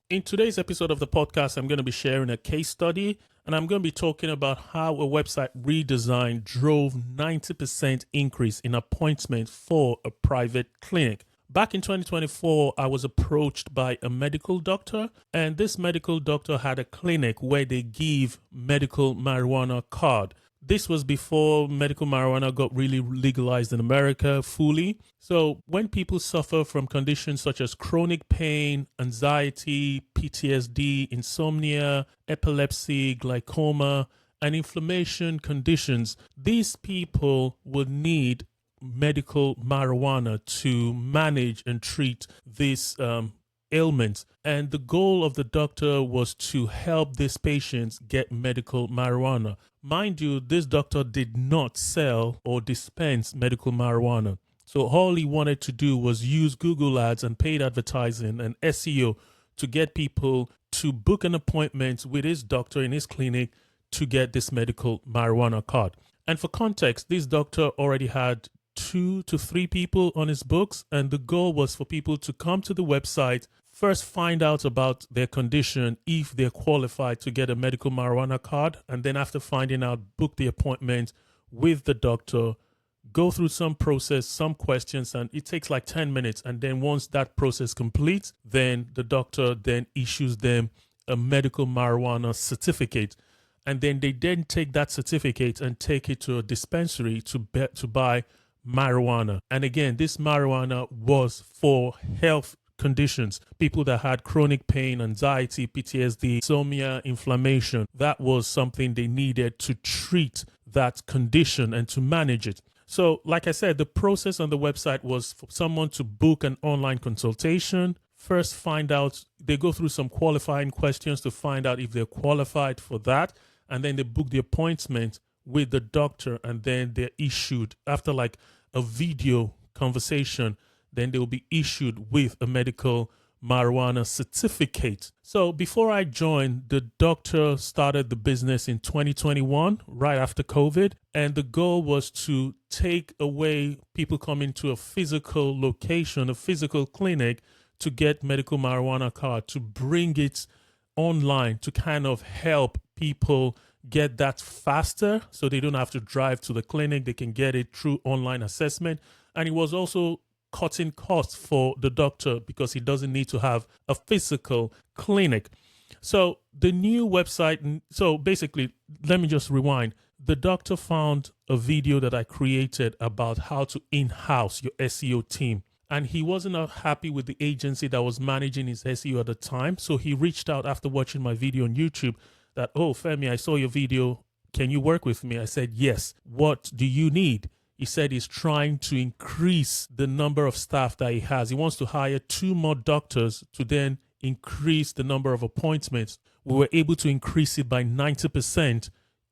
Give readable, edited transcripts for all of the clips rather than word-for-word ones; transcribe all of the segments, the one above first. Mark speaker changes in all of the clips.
Speaker 1: In today's episode of the podcast, I'm going to be sharing a case study and I'm going to be talking about how a website redesign drove 90% increase in appointments for a private clinic. Back in 2024, I was approached by a medical doctor, and this medical doctor had a clinic where they give medical marijuana card. This was before medical marijuana got really legalized in America fully. So when people suffer from conditions such as chronic pain, anxiety, PTSD, insomnia, epilepsy, glaucoma, and inflammation conditions, these people would need medical marijuana to manage and treat these ailments. And the goal of the doctor was to help these patients get medical marijuana. Mind you, this doctor did not sell or dispense medical marijuana. So all he wanted to do was use Google ads and paid advertising and SEO to get people to book an appointment with his doctor in his clinic to get this medical marijuana card. And for context, this doctor already had 2 to 3 people on his books, and the goal was for people to come to the website, first find out about their condition, if they're qualified to get a medical marijuana card, and then after finding out, book the appointment with the doctor, go through some process, some questions, and it takes like 10 minutes. And then once that process completes, then the doctor then issues them a medical marijuana certificate. And then they then take that certificate and take it to a dispensary to buy marijuana. And again, this marijuana was for health conditions, people that had chronic pain, anxiety, PTSD, insomnia, inflammation. That was something they needed to treat that condition and to manage it. So, like I said, the process on the website was for someone to book an online consultation. First, find out, they go through some qualifying questions to find out if they're qualified for that. And then they book the appointment with the doctor, and then they're issued after like a video conversation, then they will be issued with a medical marijuana certificate. So before I joined, the doctor started the business in 2021, right after COVID. And the goal was to take away people coming to a physical location, a physical clinic to get medical marijuana card, to bring it online to kind of help people get that faster so they don't have to drive to the clinic. They can get it through online assessment. And it was also cutting costs for the doctor because he doesn't need to have a physical clinic. So the new website, so basically, let me just rewind. The doctor found a video that I created about how to in-house your SEO team. And he wasn't happy with the agency that was managing his SEO at the time. So he reached out after watching my video on YouTube that, oh, Femi, I saw your video. Can you work with me? I said, yes. What do you need? He said he's trying to increase the number of staff that he has. He wants to hire 2 more doctors to then increase the number of appointments. We were able to increase it by 90%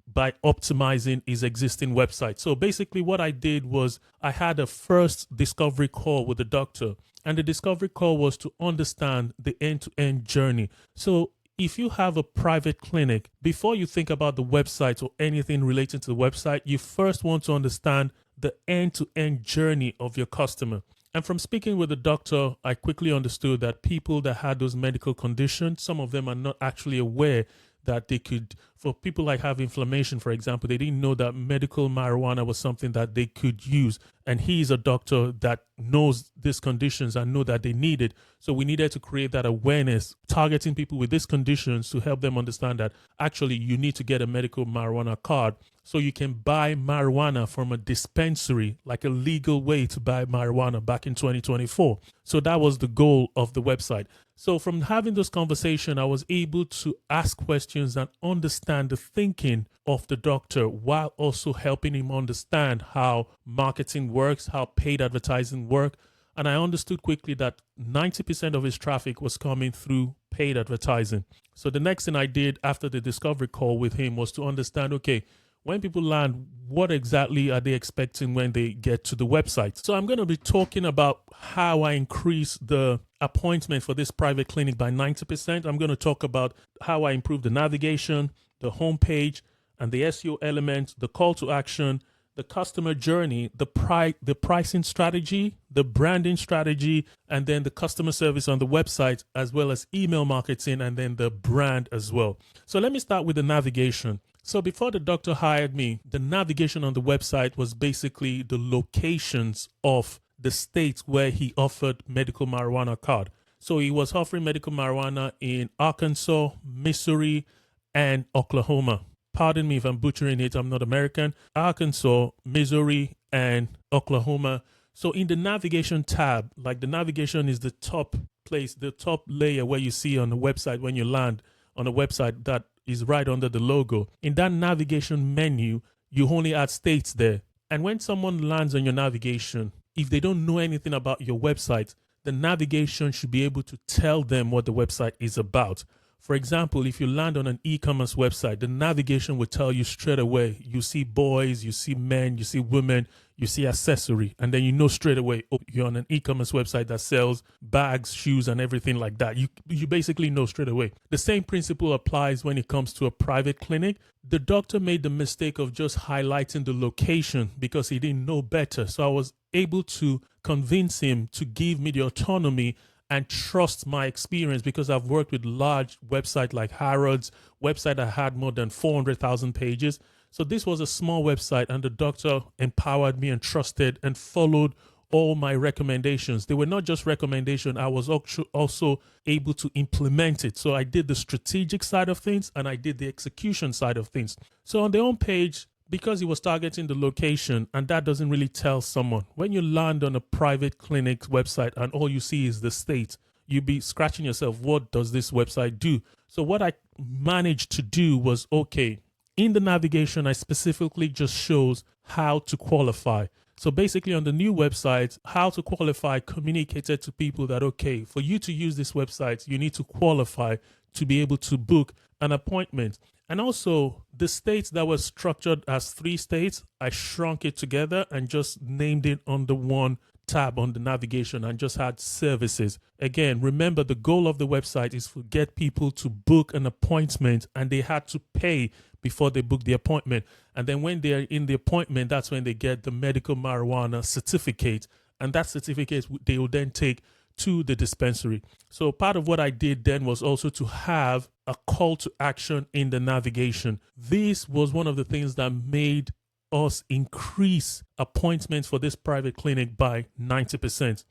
Speaker 1: by optimizing his existing website. So basically what I did was I had a first discovery call with the doctor, and the discovery call was to understand the end-to-end journey. So if you have a private clinic, before you think about the website or anything relating to the website, you first want to understand the end-to-end journey of your customer. And from speaking with the doctor, I quickly understood that people that had those medical conditions, some of them are not actually aware that they could, for people like have inflammation, for example, they didn't know that medical marijuana was something that they could use. And he's a doctor that knows these conditions and know that they need it. So we needed to create that awareness, targeting people with these conditions to help them understand that actually you need to get a medical marijuana card so you can buy marijuana from a dispensary, like a legal way to buy marijuana back in 2024. So that was the goal of the website. So from having this conversation, I was able to ask questions and understand the thinking of the doctor while also helping him understand how marketing works, how paid advertising works. And I understood quickly that 90% of his traffic was coming through paid advertising. So the next thing I did after the discovery call with him was to understand, okay, when people land, what exactly are they expecting when they get to the website? So I'm going to be talking about how I increase the appointment for this private clinic by 90%. I'm going to talk about how I improve the navigation, the homepage, and the SEO element, the call to action, the customer journey, the pricing strategy, the branding strategy, and then the customer service on the website, as well as email marketing, and then the brand as well. So let me start with the navigation. So before the doctor hired me, the navigation on the website was basically the locations of the states where he offered medical marijuana card. So he was offering medical marijuana in Arkansas, Missouri, and Oklahoma. Pardon me if I'm butchering it, I'm not American. Arkansas, Missouri, and Oklahoma. So in the navigation tab, like the navigation is the top place, the top layer where you see on the website when you land on a website that is right under the logo. In that navigation menu, you only add states there. And when someone lands on your navigation, if they don't know anything about your website, the navigation should be able to tell them what the website is about. For example, if you land on an e-commerce website, the navigation will tell you straight away. You see boys, you see men, you see women, you see accessory, and then you know straight away, oh, you're on an e-commerce website that sells bags, shoes, and everything like that. You basically know straight away. The same principle applies when it comes to a private clinic. The doctor made the mistake of just highlighting the location because he didn't know better. So I was able to convince him to give me the autonomy and trust my experience, because I've worked with large websites like Harrods, website that had more than 400,000 pages. So this was a small website, and the doctor empowered me and trusted and followed all my recommendations. They were not just recommendations, I was also able to implement it. So I did the strategic side of things and I did the execution side of things. So on their own page, because he was targeting the location, and that doesn't really tell someone. When you land on a private clinic's website and all you see is the state, you'd be scratching yourself, what does this website do? So what I managed to do was, okay, in the navigation, I specifically just shows how to qualify. So basically on the new website, how to qualify communicated to people that, okay, for you to use this website, you need to qualify to be able to book an appointment. And also the states that were structured as 3 states, I shrunk it together and just named it under one tab on the navigation and just had services. Again, remember the goal of the website is to get people to book an appointment, and they had to pay before they book the appointment. And then when they're in the appointment, that's when they get the medical marijuana certificate. And that certificate they will then take to the dispensary. So part of what I did then was also to have a call to action in the navigation. This was one of the things that made us increase appointments for this private clinic by 90%.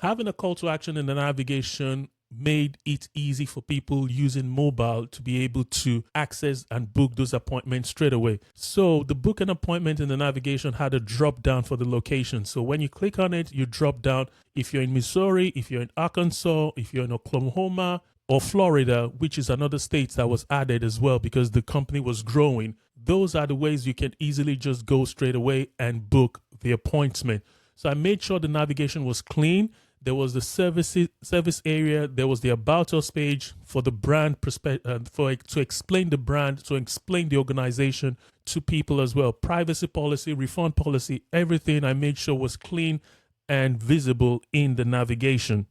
Speaker 1: Having a call to action in the navigation made it easy for people using mobile to be able to access and book those appointments straight away. So the book an appointment in the navigation had a drop down for the location. So when you click on it, you drop down if you're in Missouri, if you're in Arkansas, if you're in Oklahoma, or Florida, which is another state that was added as well because the company was growing. Those are the ways you can easily just go straight away and book the appointment. So I made sure the navigation was clean. There was the service area. There was the About Us page for the brand to explain the brand, to explain the organization to people as well. Privacy policy, refund policy, everything I made sure was clean and visible in the navigation.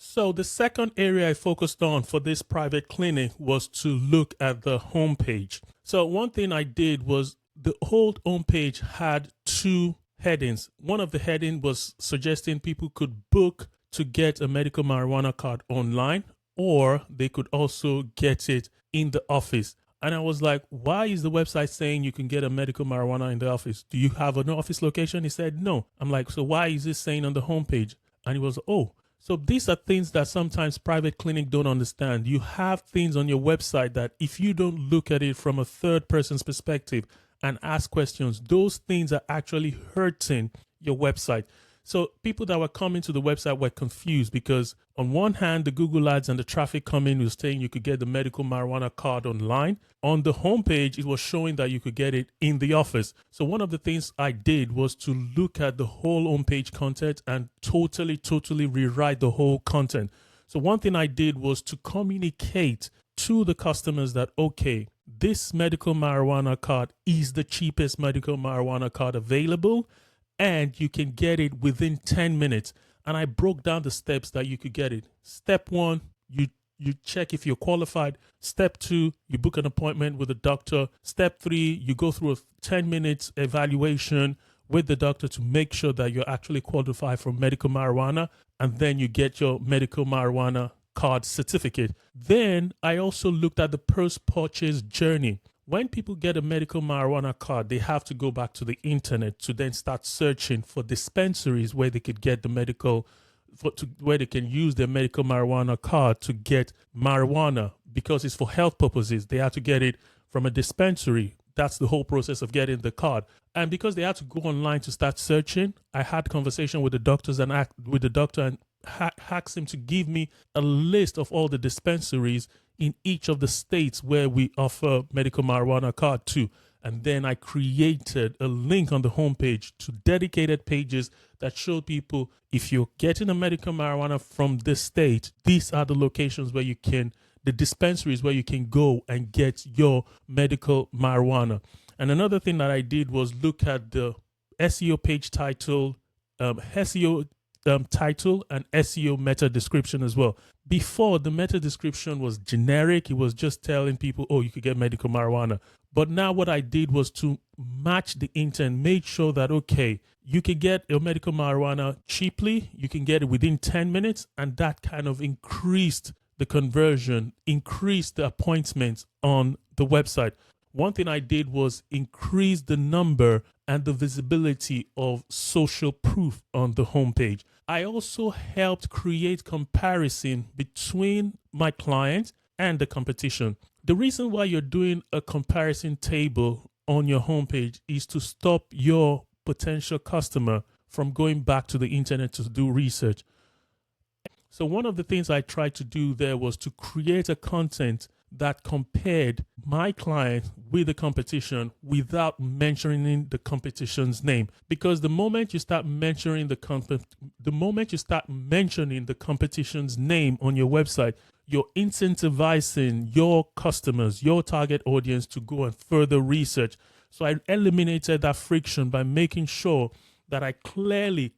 Speaker 1: So the second area I focused on for this private clinic was to look at the homepage. So one thing I did was the whole homepage had 2 headings. One of the heading was suggesting people could book to get a medical marijuana card online, or they could also get it in the office. And I was like, why is the website saying you can get a medical marijuana in the office? Do you have an office location? He said, no. I'm like, so why is this saying on the homepage? And he was, oh. So these are things that sometimes private clinic don't understand. You have things on your website that if you don't look at it from a third person's perspective and ask questions, those things are actually hurting your website. So people that were coming to the website were confused because on one hand, the Google ads and the traffic coming was saying you could get the medical marijuana card online. On the homepage, it was showing that you could get it in the office. So one of the things I did was to look at the whole homepage content and totally rewrite the whole content. So one thing I did was to communicate to the customers that, okay, this medical marijuana card is the cheapest medical marijuana card available, and you can get it within 10 minutes. And I broke down the steps that you could get it. Step 1, you you check if you're qualified. Step 2, you book an appointment with a doctor. Step 3, you go through a 10 minutes evaluation with the doctor to make sure that you're actually qualified for medical marijuana, and then you get your medical marijuana card certificate. Then I also looked at the post-purchase journey. When people get a medical marijuana card, they have to go back to the internet to then start searching for dispensaries where they could get the where they can use their medical marijuana card to get marijuana, because it's for health purposes. They have to get it from a dispensary. That's the whole process of getting the card. And because they had to go online to start searching, I had conversation with the doctors and asked him to give me a list of all the dispensaries in each of the states where we offer medical marijuana card to. And then I created a link on the homepage to dedicated pages that showed people, if you're getting a medical marijuana from this state, these are the locations where the dispensaries where you can go and get your medical marijuana. And another thing that I did was look at the SEO page title, SEO title, and SEO meta description as well. Before, the meta description was generic. It was just telling people, oh, you could get medical marijuana. But now what I did was to match the intent, made sure that, okay, you can get your medical marijuana cheaply. You can get it within 10 minutes. And that kind of increased the conversion, increased the appointments on the website. One thing I did was increase the number and the visibility of social proof on the homepage. I also helped create comparison between my client and the competition. The reason why you're doing a comparison table on your homepage is to stop your potential customer from going back to the internet to do research. So one of the things I tried to do there was to create a content that compared my client with the competition without mentioning the competition's name. Because the moment you start mentioning the competition's name on your website, you're incentivizing your customers, your target audience, to go and further research. So I eliminated that friction by making sure that I clearly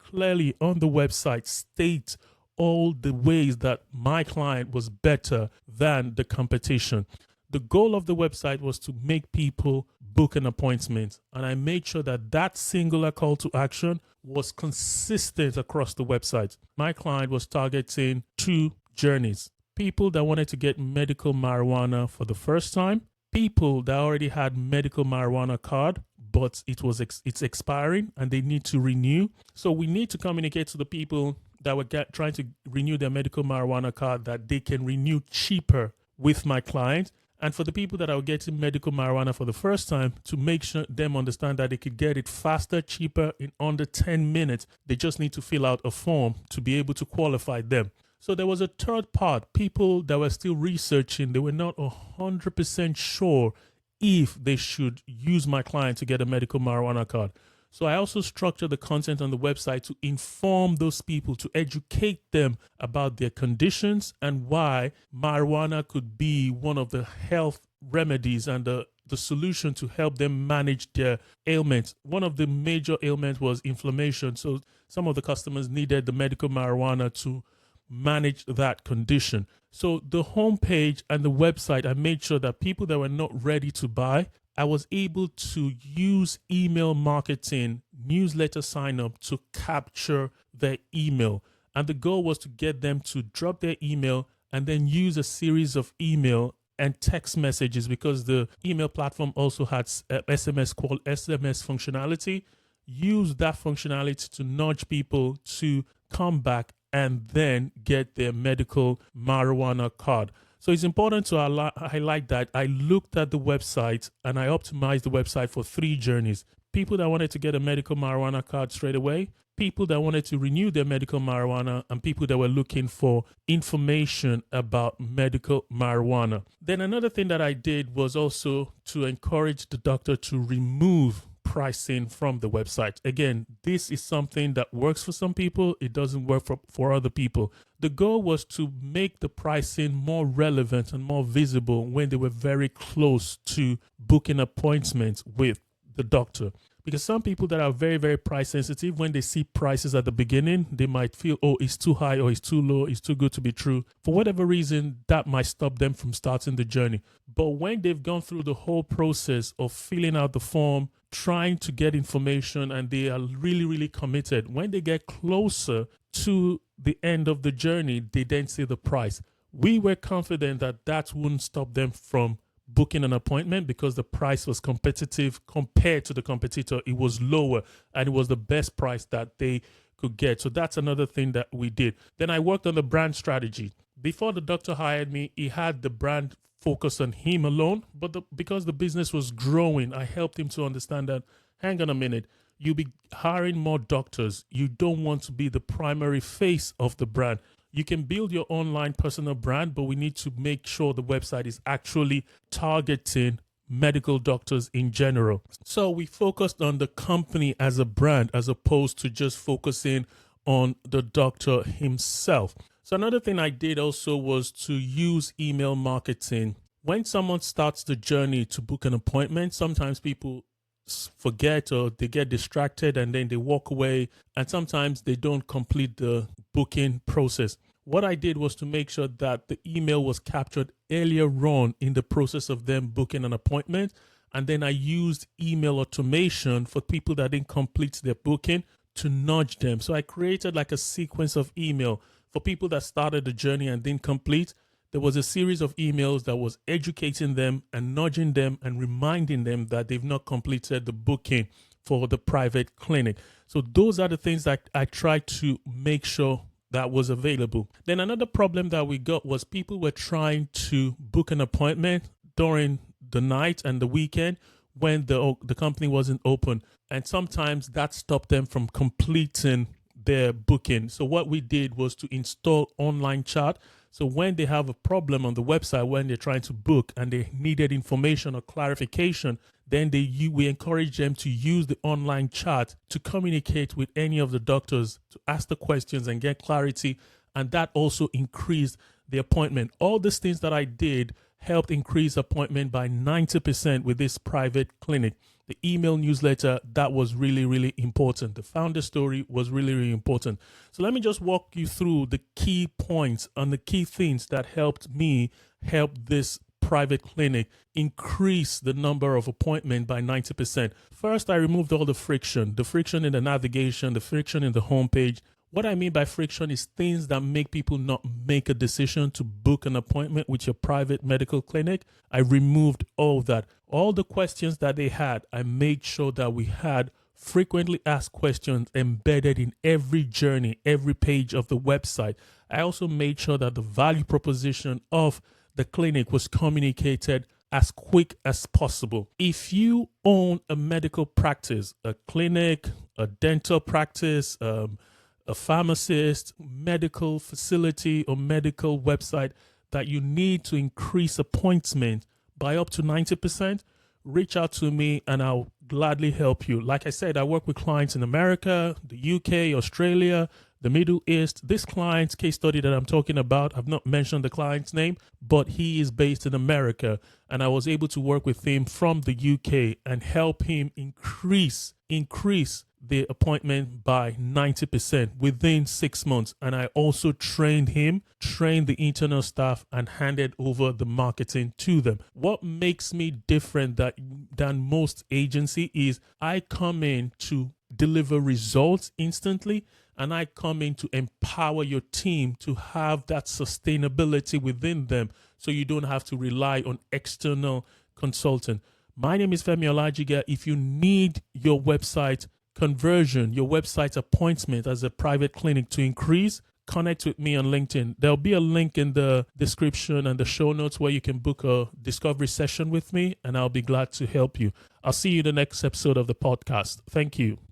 Speaker 1: on the website state all the ways that my client was better than the competition. The goal of the website was to make people book an appointment, and I made sure that that singular call to action was consistent across the website. My client was targeting 2 journeys: people that wanted to get medical marijuana for the first time, people that already had medical marijuana card, but it's expiring and they need to renew. So we need to communicate to the people that were trying to renew their medical marijuana card that they can renew cheaper with my client. And for the people that are getting medical marijuana for the first time, to make sure them understand that they could get it faster, cheaper, in under 10 minutes. They just need to fill out a form to be able to qualify them. So there was a third part, people that were still researching. They were not 100% sure if they should use my client to get a medical marijuana card. So I also structured the content on the website to inform those people, to educate them about their conditions and why marijuana could be one of the health remedies and the solution to help them manage their ailments. One of the major ailments was inflammation. So some of the customers needed the medical marijuana to manage that condition. So the homepage and the website, I made sure that people that were not ready to buy, I was able to use email marketing, newsletter sign up to capture their email. And the goal was to get them to drop their email and then use a series of email and text messages, because the email platform also had SMS functionality. Use that functionality to nudge people to come back and then get their medical marijuana card. So it's important to highlight that I looked at the website and I optimized the website for 3 journeys. People that wanted to get a medical marijuana card straight away, people that wanted to renew their medical marijuana, and people that were looking for information about medical marijuana. Then another thing that I did was also to encourage the doctor to remove pricing from the website. Again, this is something that works for some people. It doesn't work for other people. The goal was to make the pricing more relevant and more visible when they were very close to booking appointments with the doctor. Because some people that are very, very price sensitive, when they see prices at the beginning, they might feel, oh, it's too high or it's too low, it's too good to be true. For whatever reason, that might stop them from starting the journey. But when they've gone through the whole process of filling out the form, trying to get information, and they are really, really committed, when they get closer to the end of the journey, they then see the price. We were confident that that wouldn't stop them from booking an appointment because the price was competitive compared to the competitor. It was lower and it was the best price that they could get. So that's another thing that we did. Then I worked on the brand strategy. Before the doctor hired me, he had the brand focused on him alone, but because the business was growing, I helped him to understand that, hang on a minute, you'll be hiring more doctors. You don't want to be the primary face of the brand. You can build your online personal brand, but we need to make sure the website is actually targeting medical doctors in general. So we focused on the company as a brand as opposed to just focusing on the doctor himself. So another thing I did also was to use email marketing. When someone starts the journey to book an appointment, sometimes people forget or they get distracted and then they walk away, and sometimes they don't complete the booking process. What I did was to make sure that the email was captured earlier on in the process of them booking an appointment, and then I used email automation for people that didn't complete their booking to nudge them. So I created like a sequence of email for people that started the journey and didn't complete. There was a series of emails that was educating them and nudging them and reminding them that they've not completed the booking for the private clinic. So those are the things that I tried to make sure that was available. Then another problem that we got was people were trying to book an appointment during the night and the weekend when the company wasn't open. And sometimes that stopped them from completing their booking. So what we did was to install online chat. So when they have a problem on the website, when they're trying to book and they needed information or clarification, then we encourage them to use the online chat to communicate with any of the doctors, to ask the questions and get clarity. And that also increased the appointment. All these things that I did helped increase appointment by 90% with this private clinic. The email newsletter, that was really, really important. The founder story was really, really important. So let me just walk you through the key points and the key things that helped me help this private clinic increase the number of appointments by 90%. First, I removed all the friction in the navigation, the friction in the homepage. What I mean by friction is things that make people not make a decision to book an appointment with your private medical clinic. I removed all that. All the questions that they had, I made sure that we had frequently asked questions embedded in every journey, every page of the website. I also made sure that the value proposition of the clinic was communicated as quick as possible. If you own a medical practice, a clinic, a dental practice, a pharmacist, medical facility, or medical website that you need to increase appointment by up to 90%, reach out to me and I'll gladly help you. Like I said, I work with clients in America, the UK, Australia, the Middle East. This client's case study that I'm talking about, I've not mentioned the client's name, but he is based in America, and I was able to work with him from the UK and help him increase the appointment by 90% within 6 months. And I also trained the internal staff, and handed over the marketing to them. What makes me different than most agency is I come in to deliver results instantly, and I come in to empower your team to have that sustainability within them, so you don't have to rely on external consultant. My name is Femi Olajiga. If you need your website conversion, your website appointment as a private clinic to increase, connect with me on LinkedIn. There'll be a link in the description and the show notes where you can book a discovery session with me, and I'll be glad to help you. I'll see you in the next episode of the podcast. Thank you.